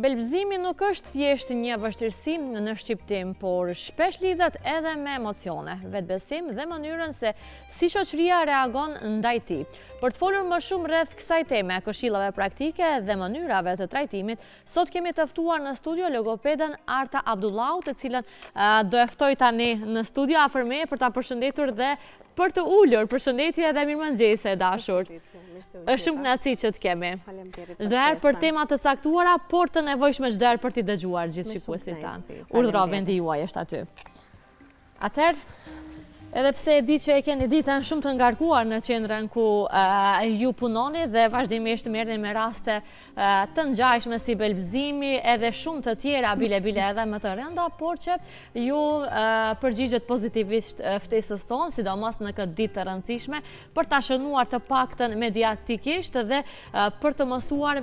Belbëzimi nuk është thjesht një vështirësi në shqiptim, por shpesh lidhet edhe me emocione, vetbesim dhe mënyrën se si shoqëria reagon ndaj tij. Për të folur më shumë rreth kësaj teme, këshillave praktike dhe mënyrave të trajtimit, sot kemi të ftuar në studio logopeden Arta Abdullahu, të cilën do e ftoj tani në studio afër meje për ta përshëndetur dhe për të ullur. Përshëndetje dhe mirëmëngjese, dashur. Është shumë kënaqësi që të kemi. Çdo herë për tema të caktuara, por të nevojshme çdo herë për t'i dëgjuar gjithë shikuesit tanë. Urdhra vendi juaj është aty. Atëherë, edhe pse e di që e keni ditën shumë të ngarkuar në qendrën ku ju punoni dhe vazhdimisht merrni me raste të ngjashme si belbëzimi edhe shumë të tjera bile edhe më të rënda, por që ju përgjigjet pozitivisht ftesës tonë, sidomos në këtë ditë të rëndësishme, për ta shënuar të paktën mediatikisht dhe për të mësuar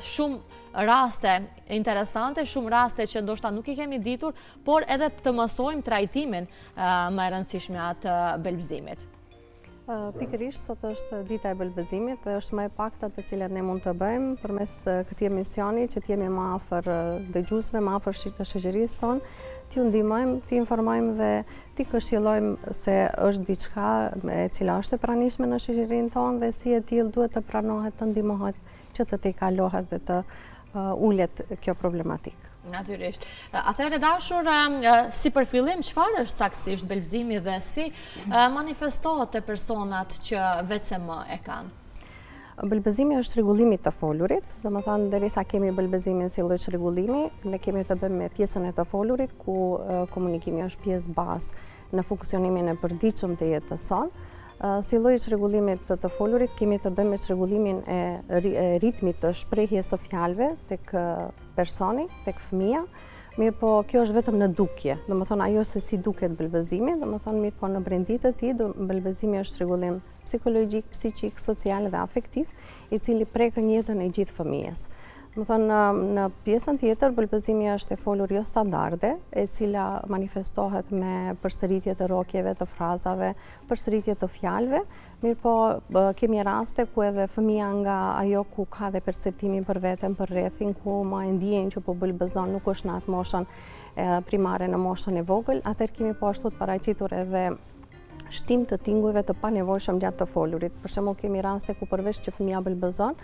shumë raste interesante, shumë raste që ndoshta nuk i kemi ditur, por edhe të mësojmë trajtimin më rëndësishme atë belbëzimit. Pikërisht, sot është dita e belbëzimit dhe është më e pakta të cilat ne mund të bëjmë përmes këtij emisioni që t'jemi më afër dëgjuesve, më afër shoqërisë tonë, t'ju ndihmojmë, t'i informojmë dhe t'i këshillojmë se është diçka e cila është e pranishme në shoqërinë tonë dhe si e tillë duhet të pranohet, të ndihmohet që të tejkalohet dhe të ulet kjo problematikë. Natyrisht. Atëherë dashur, si për fillim, çfarë është saktësisht belbëzimi dhe si manifestohet te personat që VCM e kanë? Belbëzimi është rregullimi të folurit, domethënë derisa kemi belbëzimin si lloj rregullimi, ne kemi të bëjmë me pjesën e të folurit ku komunikimi është pjesë bazë në funksionimin e përditshëm të jetës sonë. Si lloj çrregullimit të folurit kemi të bëjmë me çrregullimin e ritmit të shprehjes së fjalëve tek personi, tek fëmia. Mirë po, kjo është vetëm në dukje, domethënë ajo se si duket belbëzimi, domethënë mirë po në brendit të tij, belbëzimi është rregullim psikologjik, psiqik, social dhe afektiv, i cili prekën jetën e gjithë fëmijës. Domethënë në pjesën tjetër belbëzimi është e folur jo standarde, e cila manifestohet me përsëritje të rrokjeve, të frazave, përsëritje të fjalëve. Mirë po, kemi raste ku edhe fëmia nga ajo ku ka dhe perceptimin për veten, për rrethin, ku ma e ndjen që po belbëzon, nuk është në atë moshën primare, në moshën e vogël, atëherë kemi po ashtu të paraqitur edhe shtim të tingujve të panevojshëm gjatë të folurit. Për shembull, kemi raste ku përveç që fëmia belbëzon,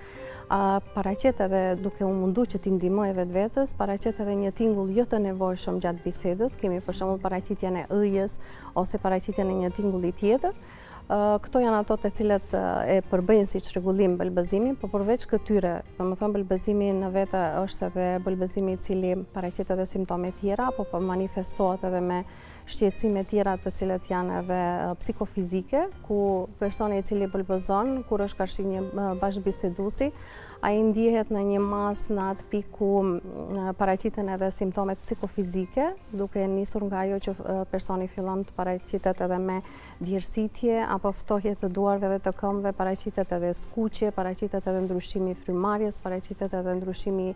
paraqet edhe duke u mundu që t'i ndihmojë vetvetes, paraqet edhe një tingull jo të nevojshëm gjatë bisedës. Kemi për shembull paraqitjen e ëjës ose paraqitjen e një tingulli tjetër. Këto janë ato të cilët e përbëjnë si çrregullim belbëzimin, por përveç këtyre, domethënë belbëzimi në vetë është edhe belbëzimi i cili paraqet edhe simptome tjera, apo manifestohet edhe me shqetësime tjera të cilët janë edhe psikofizike, ku personi i cili belbëzon, kur është karshi një bashkëbiseduesi, ai ndihet në një mas në atë pikë ku paraqiten edhe simptomet psikofizike, duke nisur nga ajo që personi fillon të paraqitet edhe me djersitje apo ftohje të duarve dhe të këmbëve, paraqitet edhe skuqje, paraqitet edhe ndryshimi i frymarrjes, paraqitet edhe ndryshimi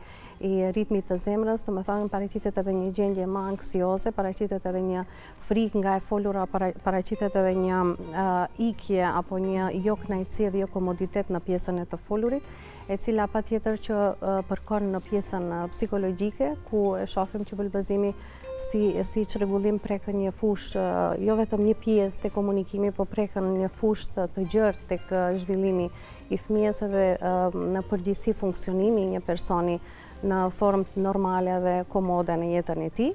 i ritmit të zemrës, domethënë paraqitet edhe një gjendje më anksioze, paraqitet edhe një frikë nga e folura, paraqitet edhe një ikje apo një jo kënaqësi dhe jo komoditet në pjesën e të folurit, e cila patjetër që përkon në pjesën psikologjike, ku e shohim që belbëzimi si çrregullim prekën një fushë, jo vetëm një pjesë të komunikimi, por prekën një fushë të gjerë tek zhvillimi i fëmijës edhe në përgjithësi funksionimi i një personi në formë normale dhe komode në jetën e tij.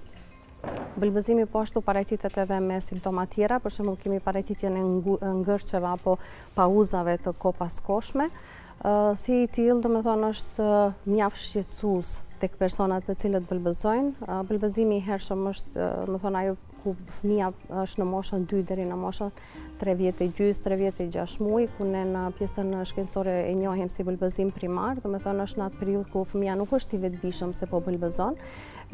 Belbëzimi po ashtu paraqitet edhe me simptoma tjera, për shembull kemi paraqitjen e ngërçeve apo pauzave të kopaskoshme. Si i tillë, domethënë është mjaft shqetësues tek personat të cilët belbëzojnë. Belbëzimi i hershëm është, domethënë ajo ku fëmia është në moshën 2 deri në moshën 3 vjet e gjys, 3 vjet e 6 muaj, ku ne në pjesën shkencore e njohim si belbëzim primar, domethënë është në atë periudhë ku fëmia nuk është i vetëdijshëm se po belbëzon,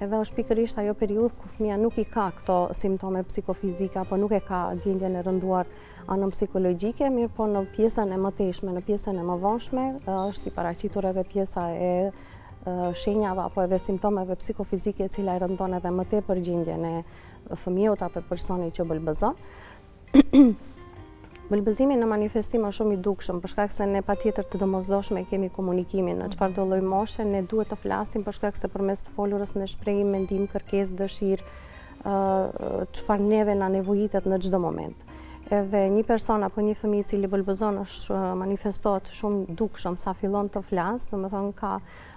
edhe është pikërisht ajo periudhë ku fëmia nuk i ka këto simptome psikofizike apo nuk e ka gjendjen e rënduar anën psikologjike, mirë po në pjesën e mëtejshme, në pjesën e mëvonshme, është i paraqitur edhe pjesa e shenjave apo edhe simptomeve psikofizike e cila e rëndon edhe më tepër gjendjen e fëmijës apo personit që belbëzon. Bëlbëzimi në manifestim është shumë i dukshëm, për shkak se ne patjetër të domosdoshme kemi komunikimin, në çfarëdo lloj moshe ne duhet të flasim për shkak se përmes të folurës ne shprehim mendim, kërkesë, dëshirë, çfarë neve na nevojitet në çdo moment. Edhe një person apo një fëmijë i cili bëlbëzon është manifestohet shumë dukshëm sa fillon të flas, domethënë ka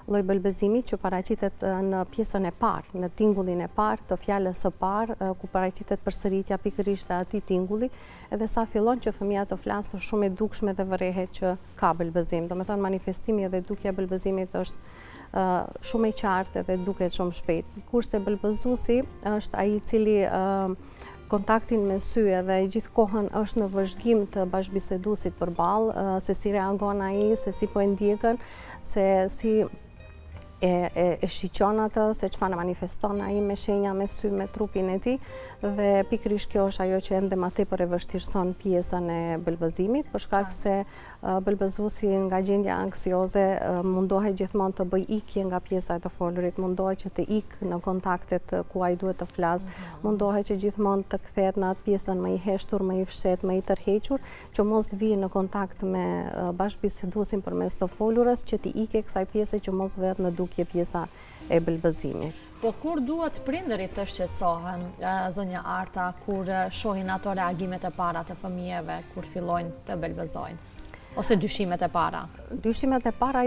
lloj bëlbëzimi që paraqitet në pjesën e parë, në tingullin e parë të fjalës së parë, ku paraqitet përsëritja pikërisht e atij tingulli, edhe sa fillon që fëmia të flasë është shumë e dukshme dhe vërehet që ka bëlbëzim. Domethënë manifestimi dhe dukja e bëlbëzimit është shumë e qartë dhe duket shumë shpejt. Kurse bëlbëzuesi është ai i cili kontaktin me sy edhe gjithkohën është në vëzhgim të bashkëbiseduesit përballë, se si reagon ai, se si po e ndjekën, se si e shiqon atë, se çfarë manifeston ai me shenja, me sy, me trupin e tij, dhe pikërisht kjo është ajo që ende më tepër e vështirëson pjesën e bëlbëzimit, për shkak se bëlbëzuesi nga gjendja anksioze mundohet gjithmonë të bëj ikje nga pjesa e të folurit, mundohet që të ikë në kontaktet ku ai duhet të flasë, mundohet që gjithmonë të kthehet në atë pjesën më i heshtur, më i fshehtë, më i tërhequr, që mos vijë në kontakt me bashkëbiseduesin përmes të folurës, që të ikë kësaj pjese që mos vëhet në dukje pjesa e bëlbëzimit. Po kur duhet prindërit të shqetësohen, zonja Arta, kur shohin ato reagimet e para të fëmijëve kur fillojnë të bëlbëzojnë? Ose dyshimet e para? Dyshimet e para,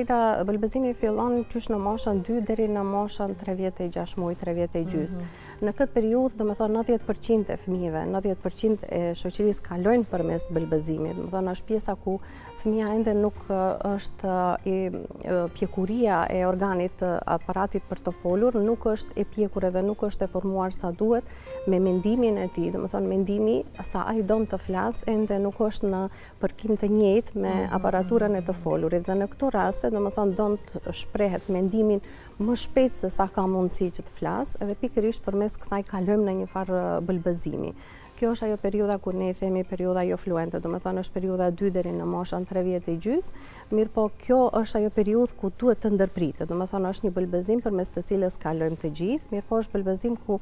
bëlbëzimi fillon qysh në moshën 2 deri në moshën 3 vjetë e 6 muaj, 3 vjetë e gjys. Në këtë periudhë, domethënë 90% e fëmijëve, 90% e shoqërisë kalojnë përmes bëlbëzimit. Domethënë është pjesa ku fëmia ende nuk është pjekuria e organit aparatit për të folur, nuk është e pjekur edhe nuk është e formuar sa duhet me mendimin e tij. Domethënë mendimi sa ai don të flas ende nuk është në përkim të njëjtë me aparaturën e të folurit, dhe në këto raste domethënë don të shprehet mendimin më shpejt se sa ka mundësi që të flas, edhe pikërisht përmes kësaj kalojmë në një farë bëlbëzimi. Kjo është ajo periudha kur ne i themi periudha jo fluente, domethënë është periudha 2 deri në moshën 3 vjetë e gjys, mirë po kjo është ajo periudhë ku duhet të ndërpritet, domethënë është një bëlbëzim përmes të cilës kalojmë të gjithë, mirë po është bëlbëzim ku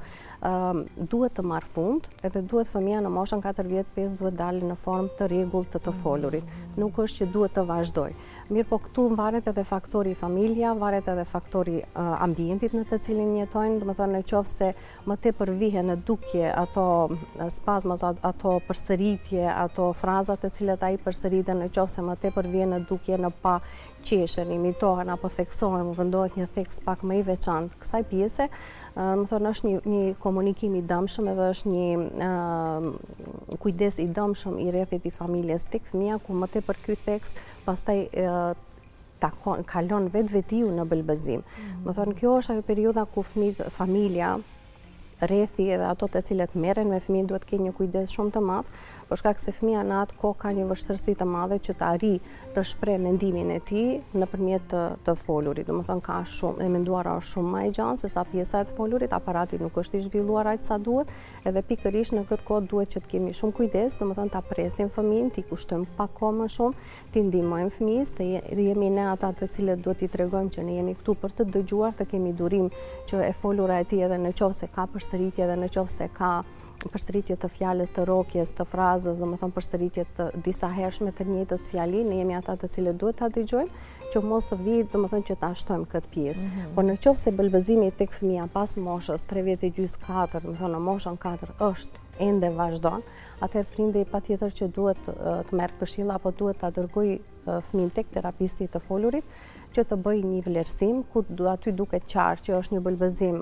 duhet të marrë fund, edhe duhet fëmia në moshën 4 vjetë 5 duhet dalë në formë të rregullt të folurit, nuk është që duhet të vazhdoj. Mirë po këtu varet edhe faktori familja, varet edhe faktori ambientit në të cilin jetojnë, domethënë nëse më tepër vihen në dukje ato spazma, ato përsëritje, ato frazat e cilat ai përsëriten, nëse më tepër vjen në dukje në pa qeshen, imitohen apo theksohen, vendohet një theks pak më i veçantë kësaj pjese, më thonë është një komunikim i dëmshëm edhe është një kujdes i dëmshëm i rrethit i familjes tek fëmia, ku më tepër ky theks pastaj kalon vetvetiu në bëlbëzim. Më thonë kjo është ajo periudha ku familja, rrethi edhe ato të cilët merren me fëmijën duhet të kenë një kujdes shumë të madh, për shkak se fëmia në atë kohë ka një vështirësi të madhe që të arrijë të shpreh mendimin e tij nëpërmjet të folurit. Domethënë ka shumë e menduara është shumë më e gjatë se sa pjesa e të folurit, aparati nuk është i zhvilluar aq sa duhet, edhe pikërisht në këtë kohë duhet që të kemi shumë kujdes, domethënë ta presim fëmijën, t'i kushtojmë pak kohë më shumë, t'i ndihmojmë fëmijës, të jemi ne ata të cilët duhet t'i tregojmë që ne jemi këtu për të dëgjuar, të kemi durim që e folura e tij edhe nëse ka përsëritje dhe nëse ka përsëritje të fjalës, të rrokjes, të frazës, domethënë përsëritje të disa hershme të njëjtës fjali, ne jemi ata të cilët duhet ta dëgjojmë, që mos vijë domethënë që ta shtojmë këtë pjesë. Por nëse bëlbëzimi tek fëmia pas moshës 3 vjetë e gjys 4, domethënë në moshën 4 është ende vazhdon, atëherë prindi patjetër që duhet të merr këshilla apo duhet ta dërgojë fëmin tek terapisti të folurit, që të bëj një vlerësim ku aty duket qartë që është një bëlbëzim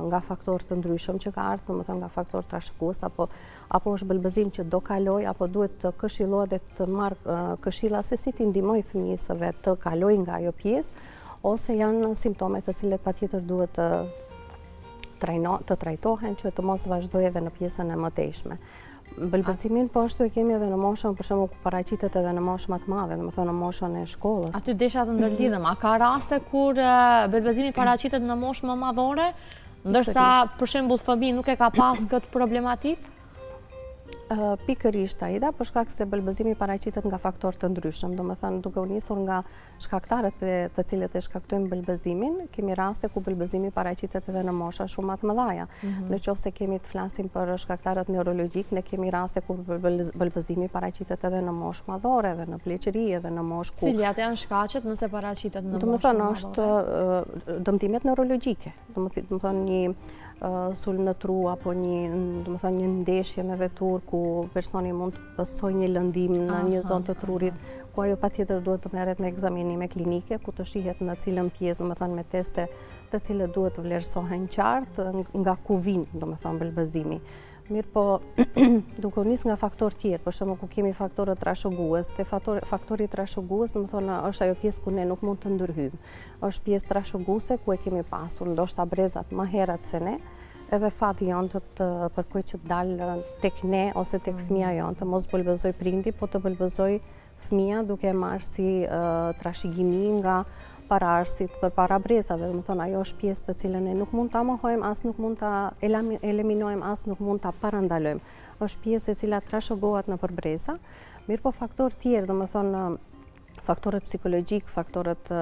nga faktorë të ndryshëm që ka ardhur, domethënë nga faktorë trashëgues apo është bëlbëzim që do kaloj apo duhet të këshillohet dhe të marrë këshilla se si t'i ndihmoj fëmijës së vet të kalojë nga ajo pjesë, ose janë simptome të cilet patjetër duhet të trajtohen që të mos vazhdojë edhe në pjesën e mëtejshme. Bëlbëzimin po ashtu e kemi edhe në moshën për shembull ku paraqitet edhe në moshë më të madhe, domethënë në moshën e shkollës. Aty desha të ndërlidhem, a ka raste kur bëlbëzimi paraqitet në moshë më madhore, ndërsa për shembull fëmijë nuk e ka pas këtë problematik? Pikërisht Aida, për shkak se bëlbëzimi paraqitet nga faktorë të ndryshëm. Domethënë, duke u nisur nga shkaktarët të cilët e shkaktojnë bëlbëzimin, kemi raste ku bëlbëzimi paraqitet edhe në mosha shumë më të mëdha. Në qoftë se kemi të flasim për shkaktarët neurologjik, ne kemi raste ku bëlbëzimi paraqitet edhe në moshë madhore, edhe në pleqëri, edhe në moshë ku. Cilat janë shkaqet nëse paraqitet në moshë madhore? Domethënë, është dëmtimet neurologjike. Domethënë një sulm në tru apo një ndeshje me vetur ku personi mund të pasojë një lëndim në një zonë të trurit, ku ajo patjetër duhet të merret me ekzaminime klinike, ku të shihet në cilën pjesë, domethënë me teste të cilët duhet të vlerësohen qartë nga ku vin, domethënë bëlbëzimi. Mirë po, duke u nis nga faktorë tjerë, për shembull ku kemi faktorët trashëgues, faktori trashëgues, domethënë është ajo pjesë ku ne nuk mund të ndërhyjmë. Është pjesë trashëguese ku e kemi pasur ndoshta brezat më herët se ne, edhe fati janë të përkoj që të dalë tek ne ose tek fëmia janë, të mos bëlbëzoj prindi, po të bëlbëzoj fëmia duke marrë si trashëgimi nga pararësit për para brezave, domethënë ajo është pjesë të cilën ne nuk mund ta mohojmë, as nuk mund ta eliminojmë, as nuk mund ta parandalojmë. Është pjesë e cila trashëgohet nëpër breza. Mirë po faktorë tjerë, domethënë faktorët psikologjik, faktorët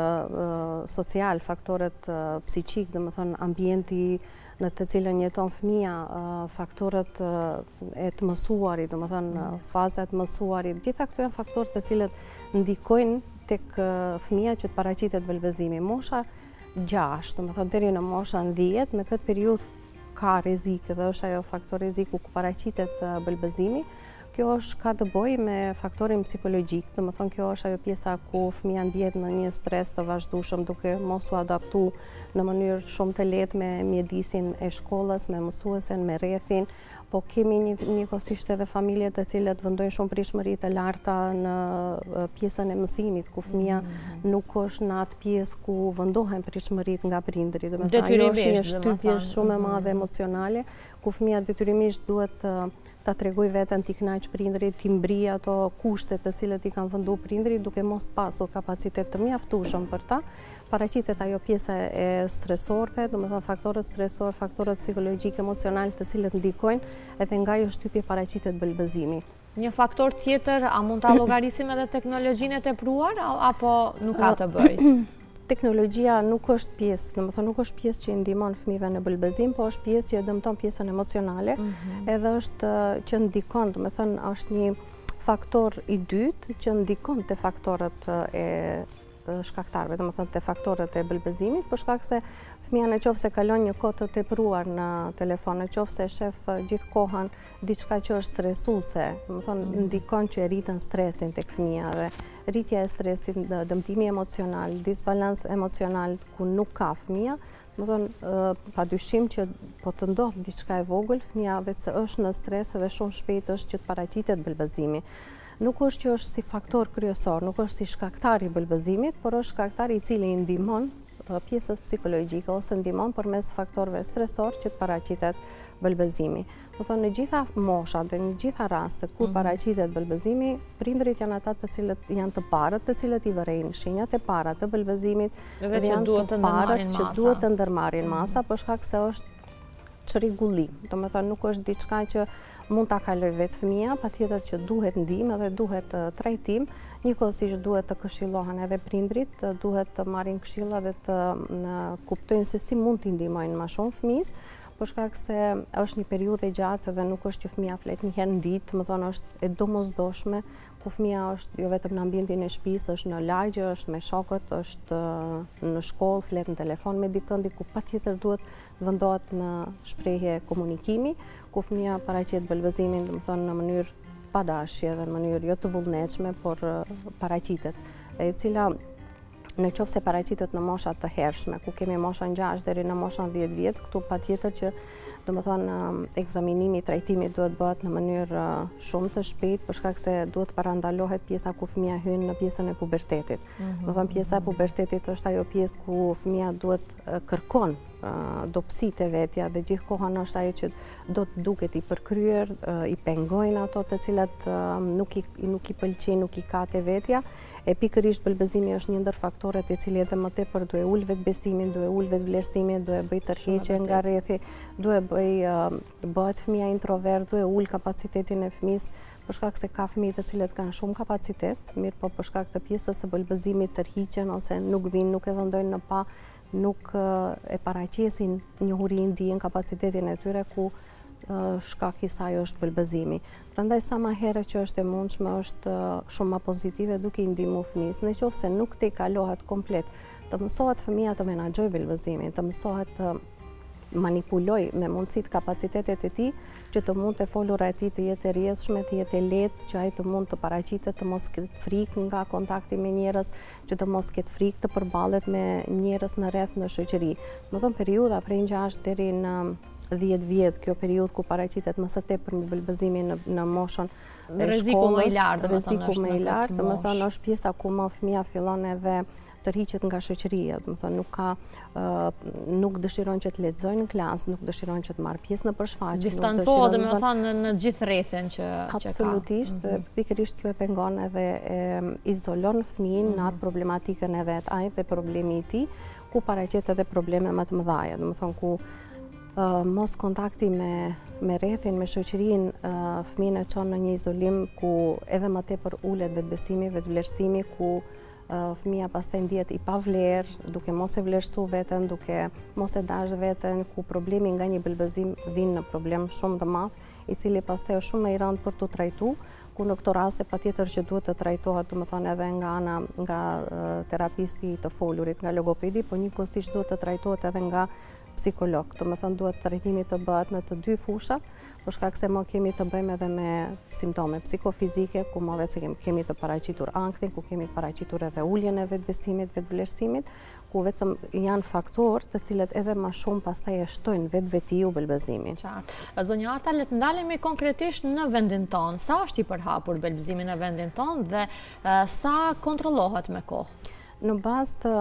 social, faktorët psiqik, domethënë ambienti në të cilën jeton fëmia, faktorët e të mësuarit, domethënë faza e të mësuarit, gjitha këto janë faktorë të cilët ndikojnë tek fëmia që të paraqitet bëlbëzimi. Mosha 6, domethënë deri në moshën 10, në këtë periudhë ka rrezik dhe është ajo faktor rreziku ku paraqitet bëlbëzimi. Kjo ka të bëjë me faktorin psikologjik, domethënë kjo është ajo pjesa ku fëmia ndjet në një stres të vazhdueshëm duke mos u adaptu në mënyrë shumë të lehtë me mjedisin e shkollës, me mësuesen, me rrethin, po kemi njëkohësisht edhe familje të cilët vendojnë shumë prishmëri të larta në pjesën e mësimit, ku fëmia nuk është në atë pjesë ku vendohen prishmërit nga prindërit. Domethënë ajo është një shtypje shumë e madhe emocionale, ku fëmia detyrimisht duhet ta tregoj veten t'i kënaq prindërit, t'i mbrij ato kushtet të cilët i kanë venduar prindërit duke mos pasur kapacitet të mjaftueshëm për ta. Paraqitet ajo pjesa e stresorëve, domethënë faktorët stresor, faktorët psikologjik, emocional të cilët ndikojnë edhe nga ajo shtypje paraqitet bëlbëzimi. Një faktor tjetër, a mund ta llogarisim edhe teknologjinë e tepruar apo nuk ka të bëjë? Teknologjia nuk është pjesë, domethënë nuk është pjesë që i ndihmon fëmijëve në bëlbëzim, po është pjesë që e dëmton pjesën emocionale, edhe është që ndikon, domethënë është një faktor i dytë që ndikon te faktorët e shkaktarëve, domethënë te faktorët e bëlbëzimit, për shkak se fëmia nëse kalon një kohë të tepruar në telefon, nëse shef gjithë kohën diçka që është stresuese, domethënë ndikon që e rritën stresin tek fëmia dhe rritja e stresit, dëmtimi emocional, disbalans emocional ku nuk ka fëmia, domethënë padyshim që po të ndodh diçka e vogël, fëmia vetë është në stres dhe shumë shpejt është që të paraqitet bëlbëzimi. Nuk është që është si faktor kryesor, nuk është si shkaktar i bëlbëzimit, por është shkaktar i cili i ndihmon pjesës psikologjike ose ndihmon përmes faktorëve stresor që të paraqitet bëlbëzimi. Do thonë në gjitha moshat dhe në gjitha rastet kur paraqitet bëlbëzimi, prindërit janë ata të cilët janë të parët, të cilët i vërejnë shenjat e para të bëlbëzimit dhe janë të parët që duhet të ndërmarrin masa, për shkak se është çrregullim. Domethënë nuk është diçka që mund ta kaloj vetë fëmia, patjetër që duhet ndihmë dhe duhet trajtim, njëkohësisht duhet të këshillohen edhe prindrit, duhet të marrin këshilla dhe të kuptojnë se si mund t'i ndihmojnë më shumë fëmijës, për shkak se është një periudhë e gjatë dhe nuk është që fëmia flet një herë në ditë, domethënë është e domosdoshme ku fëmia është jo vetëm në ambientin e shtëpisë, është në lagje, është me shokët, është në shkollë, flet në telefon me dikën, ku patjetër duhet vendohet në shprehje komunikimi, ku fëmia paraqet bëlbëzimin, domethënë në mënyrë pa dashje dhe në mënyrë jo të vullnetshme, por paraqitet, e cila nëse paraqitet në mosha të hershme, ku kemi moshën 6 deri në moshën 10 vjet, këtu patjetër që domethënë ekzaminimi, trajtimi duhet bëhet në mënyrë shumë të shpejtë, për shkak se duhet parandalohet pjesa ku fëmia hyn në pjesën e pubertetit. Domethënë pjesa e pubertetit është ajo pjesë ku fëmia duhet kërkon dobësitë e vetja dhe gjithkohën është ajo që do të duket i përkryer, i pengojnë ato të cilat nuk i pëlqejnë, nuk i ka te vetja. E pikërisht bëlbëzimi është një ndër faktorët i cili edhe më tepër duhet ul vetbesimin, duhet ul vetvlerësimin, duhet bëj tërheqje nga rrethi, bëhet fëmia introvert, duhet ul kapacitetin e fëmisë, për shkak se ka fëmijë të cilët kanë shumë kapacitet, mirë po për shkak të pjesës së bëlbëzimit tërhiqen ose nuk vinë, nuk e vendojnë në pa, nuk e paraqesin njohurinë, dijen, kapacitetin e tyre ku shkak i saj është bëlbëzimi. Prandaj sa më herë që është e mundshme është shumë më pozitive duke i ndihmuar fëmijës. Nëse nuk te kalohet komplet, të mësohet fëmia të menaxhojë bëlbëzimin, të mësohet të manipuloj me mundësitë, kapacitetet e tij, që të mund të folura e tij të jetë e rrjedhshme, të jetë e lehtë, që ai të mund të paraqitet, të mos ketë frikë nga kontakti me njerëz, që të mos ketë frikë të përballet me njerëz në rreth në shoqëri. Do thonë periudha prej 6 deri në 10 vjet, kjo periudhë ku paraqitet më së tepër me bëlbëzimin në moshën e shkollës, rreziku më i lartë, domethënë është pjesa ku më fëmia fillon edhe tërhiqet nga shoqëria, domethënë nuk dëshiron që të lexojnë në klasë, nuk dëshiron që të marrë pjesë në përshfaqje, distancohet domethënë në gjithë rrethin që ka. Absolutisht, pikërisht kjo e pengon edhe izolon fëmin në atë problematikën e vet, ai dhe problemi i tij, ku paraqet edhe probleme më të mëdha, domethënë ku mos kontakti me rrethin, me shoqërinë, fëmin e çon në një izolim ku edhe më tepër ulet vetbesimi, vetvlerësimi, ku fëmia pastaj ndihet i pavlerë, duke mos e vlerësuar veten, duke mos e dashur veten, ku problemi nga një bëlbëzim vin në problem shumë të madh, i cili pastaj është shumë më i rëndë për të trajtuar, ku në këto raste patjetër që duhet të trajtohet, domethënë edhe nga terapisti të folurit, nga logopedi, por njëkohësisht duhet të trajtohet edhe nga psikolog. Domethënë duhet trajtimi të bëhet në të dy fushat, për shkak se më kemi të bëjmë edhe me simptome psikofizike, ku më vetë se kemi të paraqitur ankthin, ku kemi të paraqitur edhe uljen e vetbesimit, vetvlerësimit, ku vetëm janë faktorë të cilët edhe më shumë pastaj e shtojnë vetvetiu bëlbëzimin. Qartë. Zonja Arta, le të ndalemi konkretisht në vendin tonë. Sa është i përhapur bëlbëzimi në vendin tonë dhe sa kontrollohet me kohë? Në bazë të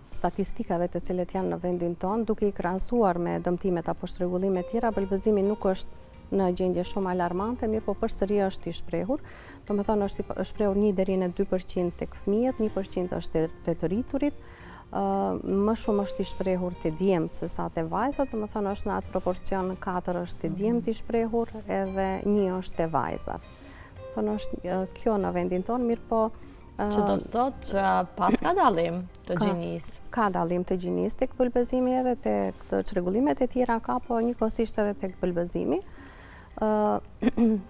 statistikave të cilët janë në vendin tonë, duke i krahasuar me dëmtimet apo shtrëgullime tjera, bëlbëzimi nuk është në gjendje shumë alarmante, mirë po përsëri është i shprehur. Domethënë është i shprehur 1 deri në 2% tek fëmijët, 1% është te të rriturit, më shumë është i shprehur te djemt se sa te vajzat, domethënë është në atë proporcion 4 është te djemt i shprehur, edhe 1 është te vajzat. Domethënë është kjo në vendin tonë, mirë po që do të thotë që pas ka dallim të gjinisë. Ka dallim të gjinisë tek bëlbëzimi edhe tek të çrregullimet e tjera ka, po njëkohësisht edhe tek bëlbëzimi.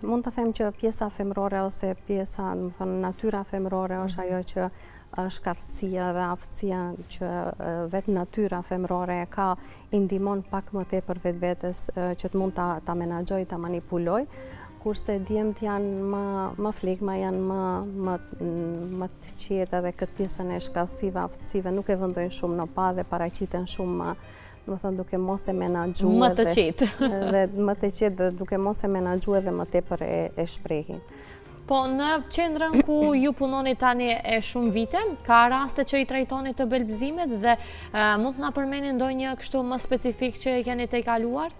Mund të them që pjesa femërore ose pjesa, domethënë natyra femërore është ajo që shkallësia dhe aftësia që vetë natyra femërore ka, i ndihmon pak më tepër vetvetes që të mund ta menaxhoj, ta manipuloj, kurse djemt janë më flegma, janë më të qetë, edhe këtë pjesën e shkallësive, aftësive nuk e vendojnë shumë në pa dhe paraqiten shumë, domethënë duke mos e menaxhuar më të qetë. Dhe më të qetë duke mos e menaxhuar dhe më tepër e shprehin. Po në qendrën ku ju punoni tani e shumë vite, ka raste që i trajtoni të bëlbëzimit dhe mund të na përmendni ndonjë kështu më specifik që keni tejkaluar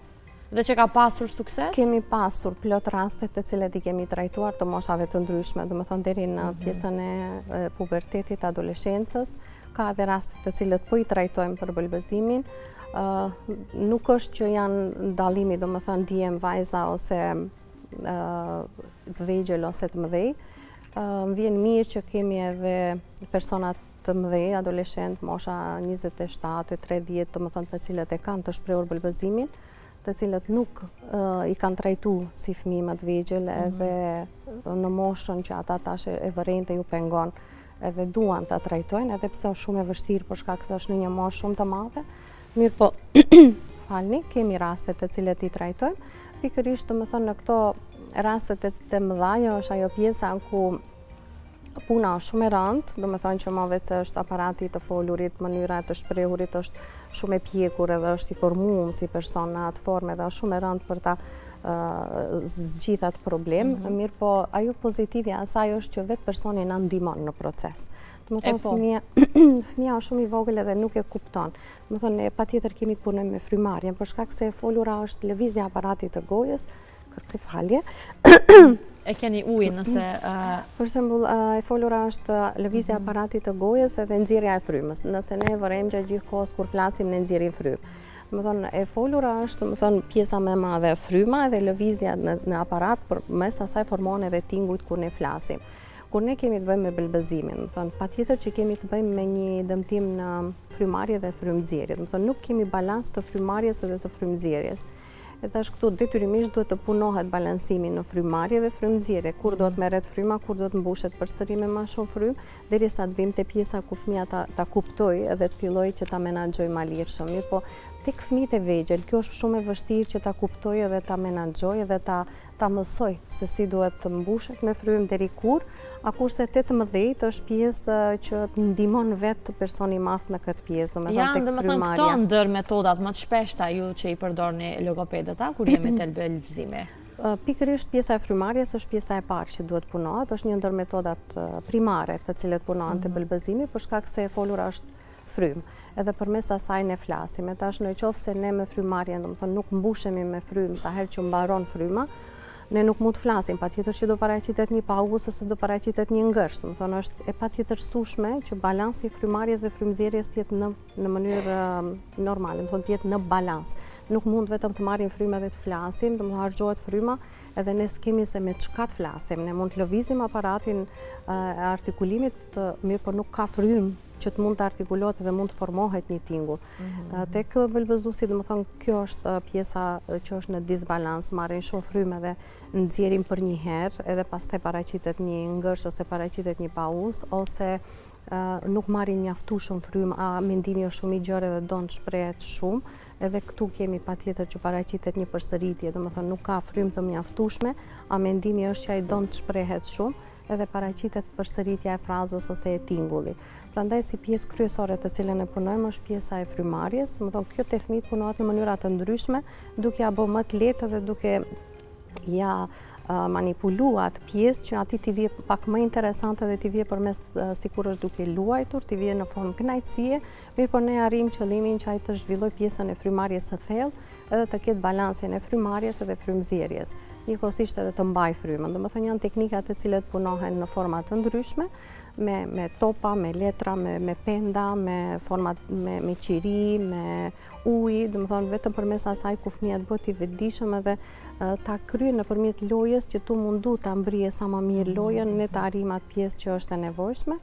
dhe që ka pasur sukses? Kemi pasur plot raste të cilet i kemi trajtuar të moshave të ndryshme, domethënë deri në pjesën e pubertetit, adoleshencës, ka edhe raste të cilët po i trajtojmë për bëlbëzimin. Nuk është që janë dallimi, domethënë djem, vajza ose të vegjël ose të mëdhej. Më vjen mirë që kemi edhe persona të mëdhej, adoleshent, mosha 27, 30, domethënë të cilët e kanë të shprehur bëlbëzimin, të cilët nuk i kanë trajtu si fëmijë më të vegjël, edhe në moshën që ata tash e vërejnë ju pengon, edhe duan ta trajtojnë, edhe pse është shumë e vështirë për shkak se është në një moshë shumë të madhe. Mirë po, falni, kemi raste të cilët i trajtojmë. Pikërisht domethënë në këto rastet të mëdha është ajo pjesa ku puna është shumë e rëndë, domethënë që më vetë është aparati të folurit, mënyra e të shprehurit është shumë e pjekur edhe është i formuar si person në atë formë, edhe është shumë e rëndë për ta zgjidhat problem, mirë po ajo pozitivja asaj është që vetë personi na ndihmon në proces. Do të thonë fëmia është shumë i vogël edhe nuk e kupton. Do të thonë patjetër kemi të punojmë me frymarrjen, për shkak se e folura është lëvizja e aparatit të gojës, kërkoj falje. E keni ujë nëse... Për shembull, e folura është lëvizja e aparatit të gojës edhe nxjerrja e frymës. Nëse ne vërejmë gjatë gjithë kohës kur flasim ne nxjerrim frymë. Më thonë, e folura është më thonë, pjesa më e madhe e fryma edhe lëvizja në aparat, për mes asaj formon edhe tingujt kur ne flasim. Kur ne kemi të bëjmë me belbëzimin, më thonë, patjetër që kemi të bëjmë me një dëmtim në frymarrje dhe frymënxjerrje. Më thonë, nuk kemi balans të frymarrjes edhe të frymënxjerrjes. Edhe tash këtu detyrimisht duhet të punohet balansimi në frymarrje dhe frymënxjerrje, kur do të merret fryma, kur do të mbushet përsëri me më shumë frymë, derisa të vim te pjesa ku fëmia ta kuptojë edhe të fillojë që ta menaxhojë malirshëm. Mirë po, tek fëmijët e vegjël, kjo është shumë e vështirë që ta kuptojë edhe ta menaxhojë edhe ta mësoj se si duhet të mbushet me frymë deri kur, kurse 18 është pjesë që të ndihmon vetë personi i madh në këtë pjesë, domethënë tek frymarrja. Janë këto ndër metodat më të shpeshta ju që i përdorni logopedët, kur jemi te belbëzimi? Pikërisht pjesa e frymarrjes është pjesa e parë që duhet punohet, është një ndër metodat primare të cilët punohen te belbëzimi, për shkak se e folura është frymë. Edhe përmes asaj ne flasim. E tash në qoftë se ne me frymarrjen, domethënë nuk mbushemi me frymë sa herë që mbaron fryma, ne nuk mund të flasim, patjetër që do paraqitet një pauzë ose do paraqitet një ngërsht. Domethënë është e patjetërsueshme që balansi i frymarrjes dhe frymënxjerrjes të jetë në mënyrë normale, domethënë të jetë në balans. Nuk mund vetëm të marrim frymë dhe të flasim, domethënë harxhohet fryma edhe ne s'kemi se me çka të flasim. Ne mund të lëvizim aparatin e artikulimit, mirë po nuk ka frymë që të mund të artikulohet dhe mund të formohet një tingull. Tek belbëzuesi, domethënë kjo është pjesa që është në disbalans, marrin shumë frymë dhe nxjerrin për një herë, edhe pastaj paraqitet një ngërsht ose paraqitet një pauzë ose nuk marrin mjaftueshëm frymë, mendimi është shumë i gjerë dhe don të shprehet shumë, edhe këtu kemi patjetër që paraqitet një përsëritje, domethënë nuk ka frymë të mjaftueshme, mendimi është që ai don të shprehet shumë, edhe paraqitet përsëritja e frazës ose e tingullit. Prandaj si pjesë kryesore të cilën e punojmë është pjesa e frymarrjes, domethënë kjo te fëmijët punohet në mënyra të ndryshme, duke ja bërë më të lehtë dhe duke ja manipuluar atë pjesë që atij t'i vije pak më interesante dhe t'i vije përmes sikur është duke luajtur, t'i vije në formë kënaqësie, mirë po ne arrijmë qëllimin që ai të zhvillojë pjesën e frymarrjes së thellë edhe të ketë balansin e frymarrjes edhe frymënxjerrjes. Njëkohësisht edhe të mbaj frymën. Domethënë janë teknika të cilat punohen në forma të ndryshme, me topa, me letra, me penda, me forma me qiri, me ujë, domethënë vetëm përmes asaj ku fëmia bëhet i vetëdijshëm edhe ta kryejë nëpërmjet lojës që tu mundu ta mbrije sa më mirë lojën, ne të arrijmë atë pjesë që është e nevojshme.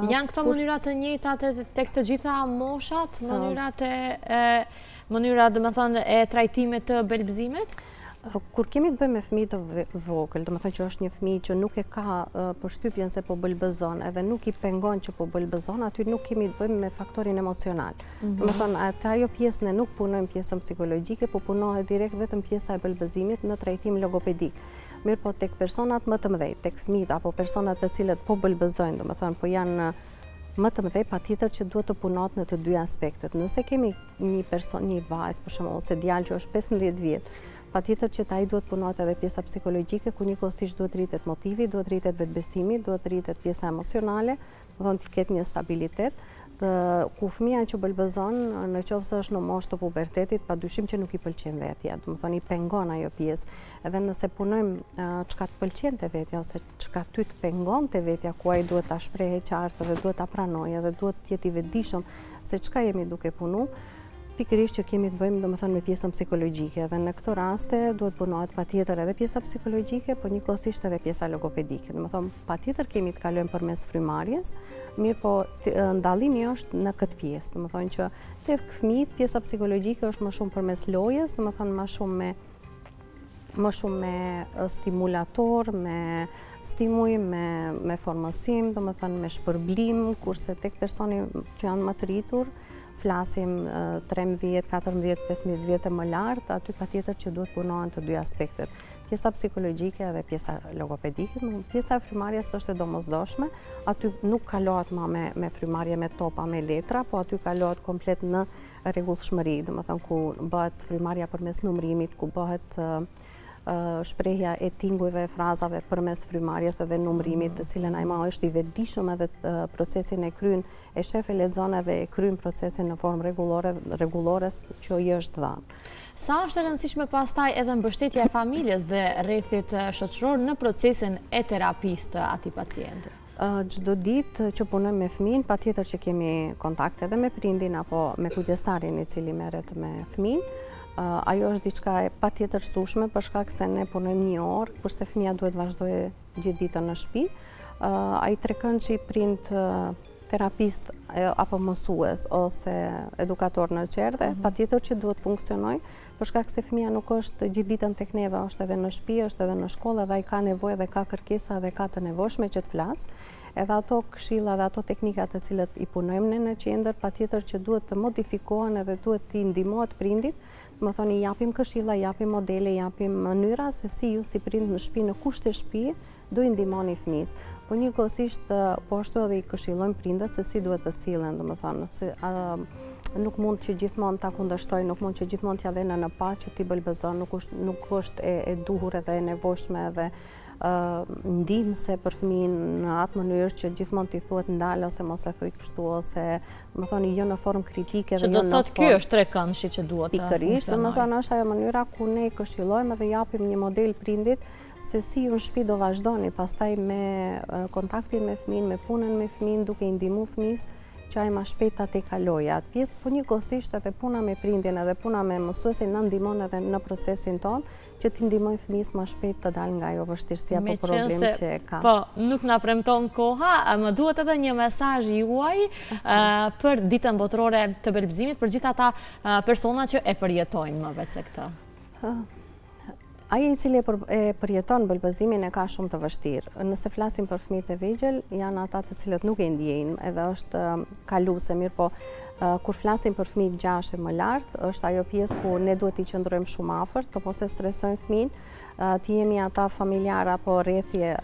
Janë këto mënyrat të njëjta tek të gjitha moshat, mënyrat domethënë e trajtimit të belbëzimit? Kur kemi të bëjmë me fëmijë të vogël, domethënë që është një fëmijë që nuk e ka përshtypjen se po belbëzon, edhe nuk i pengon që po belbëzon, aty nuk kemi të bëjmë me faktorin emocional. Domethënë ajo pjesë ne nuk punojmë pjesën psikologjike, po punohet direkt vetëm pjesa e belbëzimit në trajtim logopedik. Mirë po tek personat më të mëdhenj, tek fëmijët apo personat të cilët po belbëzojnë, domethënë po janë më të mëdhej, patjetër që duhet të punohet në të dy aspektet. Nëse kemi një vajzë, për shembull, ose djalë që është 15 vjet, patjetër që ai duhet punohet edhe pjesa psikologjike, ku njëkohësisht duhet rritet motivi, duhet rritet vetbesimi, duhet rritet pjesa emocionale, domethënë të ketë një stabilitet, ku fëmia që belbëzon, në qoftë se është në moshë të pubertetit, padyshim që nuk i pëlqen vetja, domethënë i pengon ajo pjesë. Edhe nëse punojmë çka të pëlqen te vetja ose çka ty të pengon te vetja, ku ai duhet ta shprehë qartë dhe duhet ta pranojë dhe duhet të jetë i vetëdijshëm se çka jemi duke punu, pikërisht që kemi të bëjmë domethënë me pjesën psikologjike dhe në këto raste duhet punohet patjetër edhe pjesa psikologjike, por njëkohësisht edhe pjesa logopedike. Domethënë patjetër kemi të kalojmë përmes frymarrjes, mirë po ndallimi është në këtë pjesë. Domethënë që tek fëmijët pjesa psikologjike është më shumë përmes lojës, domethënë më shumë me stimulator, me stimuj, me formësim, domethënë me shpërblim, kurse tek personi që janë më të rritur flasim 13, 14, 15 vjetë më lartë, aty patjetër që duhet punohen të dy aspektet. Pjesa psikologjike dhe pjesa logopedike, pjesa e frymarrjes është e domosdoshme, aty nuk kalohet më me frymarrje me topa, me letra, po aty kalohet komplet në rregullshmëri, domethënë ku bëhet frymarrja përmes numërimit, ku bëhet shprehja e tingujve, frazave përmes frymarrjes edhe numërimit, të cilën ai është i vetëdijshëm edhe procesin e kryen, e shef e lexon edhe e kryen procesin në formë rregullores që i është dhënë. Sa është e rëndësishme pastaj edhe mbështetja e familjes dhe rrethit shoqëror në procesin e terapisë të atij pacienti? Çdo ditë që punojmë me fëmijën, patjetër që kemi kontakt edhe me prindin apo me kujdestarin i cili merret me fëmijën. Ajo është diçka e patjetër shtueshme për shkak se ne punojmë 1 orë, kurse fëmia duhet vazhdojë gjithë ditën në shtëpi. Ai tregon që i prind terapist apo mësues ose edukator në qerdhe, patjetër që duhet funksionoj, për shkak se fëmia nuk është gjithë ditën tek neve, është edhe në shtëpi, është edhe në shkollë, dhe ai ka nevojë dhe ka kërkesa dhe ka të nevojshme që të flas. Edhe ato këshilla dhe ato teknikat të cilët i punojmë ne në qendër, patjetër që duhet të modifikohen edhe duhet të ndihmohet prindit. Më thonë, i japim këshilla, i japim modele, i japim mënyra se si ju si prind në shtëpi, në kushte shtëpi, do i ndihmoni fëmijës. Po njëkohësisht po ashtu edhe i këshillojmë prindët se si duhet të sillen, domethënë, se nuk mund që gjithmonë ta kundërshtojnë, nuk mund që gjithmonë t'ja vënë në pas që ti bëlbëzon, nuk është e duhur edhe e nevojshme edhe ndihmëse për fëmijën në atë mënyrë që gjithmonë t'i thuhet ndal ose mos e thuj kështu, ose domethënë jo në formë kritike dhe jo në formë. Që do të thotë ky është trekëndshi që duhet të funksionojë. Pikërisht, domethënë është ajo mënyra ku ne i këshillojmë dhe japim një model prindit se si ju në shtëpi do vazhdoni pastaj me kontaktin me fëmijën, me punën me fëmijën, duke i ndihmuar fëmijës që ai më shpejt ta tejkalojë atë pjesë, po njëkohësisht edhe puna me prindin edhe puna me mësuesin na ndihmon edhe në procesin ton që t'i ndihmoj fëmijës më shpejt të dalë nga ajo vështirësi apo problem që ka. Po, nuk na premton koha, më duhet edhe një mesazh juaj për ditën botërore të belbëzimit për gjithë ata persona që e përjetojnë më vetë se këtë. Ai i cili e përjeton belbëzimin e ka shumë të vështirë. Nëse flasim për fëmijët e vegjël, janë ata të cilët nuk e ndjejnë, edhe është kaluese, mirë po kur flasim për fëmijët 6 e më lart, është ajo pjesë ku ne duhet t'i qëndrojmë shumë afër, të mos e stresojmë fëmijën, të jemi ata familjar apo rrethje,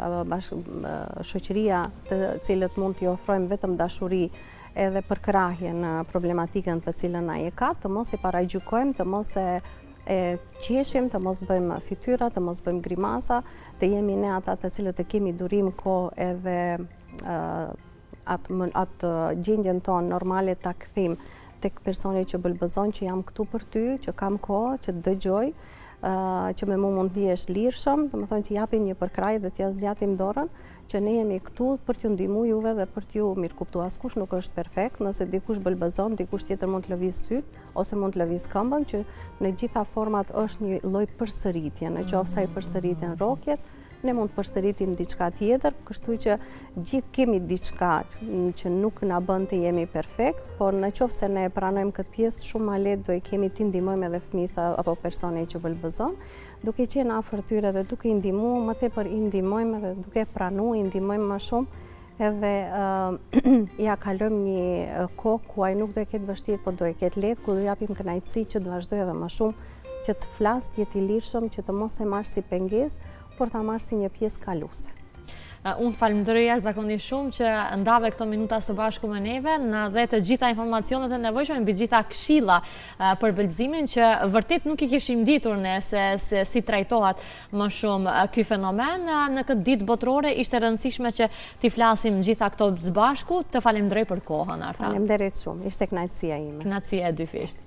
shoqëria të cilët mund t'i ofrojmë vetëm dashuri edhe përkrahje në problematikën të cilën ai e ka, të mos i paragjykojmë, të mos e qeshim, të mos bëjmë fytyra, të mos bëjmë grimasa, të jemi ne ata të cilët të kemi durim kohë edhe atë gjendjen tonë normale ta kthim tek personi që bëlbëzon, që jam këtu për ty, që kam kohë, që të dëgjoj, që me mu mund ndihesh lirshëm, domethënë që japim një përkrahje dhe t'ja zgjatim dorën, që ne jemi këtu për t'ju ndihmuar juve dhe për t'ju mirëkuptuar. Askush nuk është perfekt, nëse dikush bëlbëzon, dikush tjetër mund të lëviz syt ose mund të lëviz këmbën, që në gjitha format është një lloj përsëritje, në qoftë se ai përsëriten rrokjet, ne mund të përsëritim diçka tjetër, kështu që gjithë kemi diçka që nuk na bën të jemi perfekt, por në qoftë se ne pranojmë këtë pjesë, shumë më lehtë do i kemi t'i ndihmojmë edhe fëmijës apo personit që bëlbëzon, duke qenë afër tyre dhe duke i ndihmuar, më tepër i ndihmojmë dhe duke pranuar i ndihmojmë më shumë, edhe ja kalojmë një kohë ku ai nuk do e ketë vështirë, por do e ketë lehtë, ku do japim kënaqësi që të vazhdojë edhe më shumë, që të flas, të jetë i lirshëm, që të mos e marrë si pengesë, por ta marrë si një pjesë kaluese. Unë falenderoj jashtëzakonisht shumë që ndave këto minuta së bashku me neve dhe të gjitha informacionet e nevojshme mbi gjitha këshilla për belbëzimin që vërtet nuk i kishim ditur ne se si trajtohet më shumë ky fenomen. Në këtë ditë botërore ishte rëndësishme që t'i flasim gjitha këto së bashku. Të falenderoj për kohën, Arta. Faleminderit shumë. Ishte kënaqësia ime. Kënaqësia e dyfisht.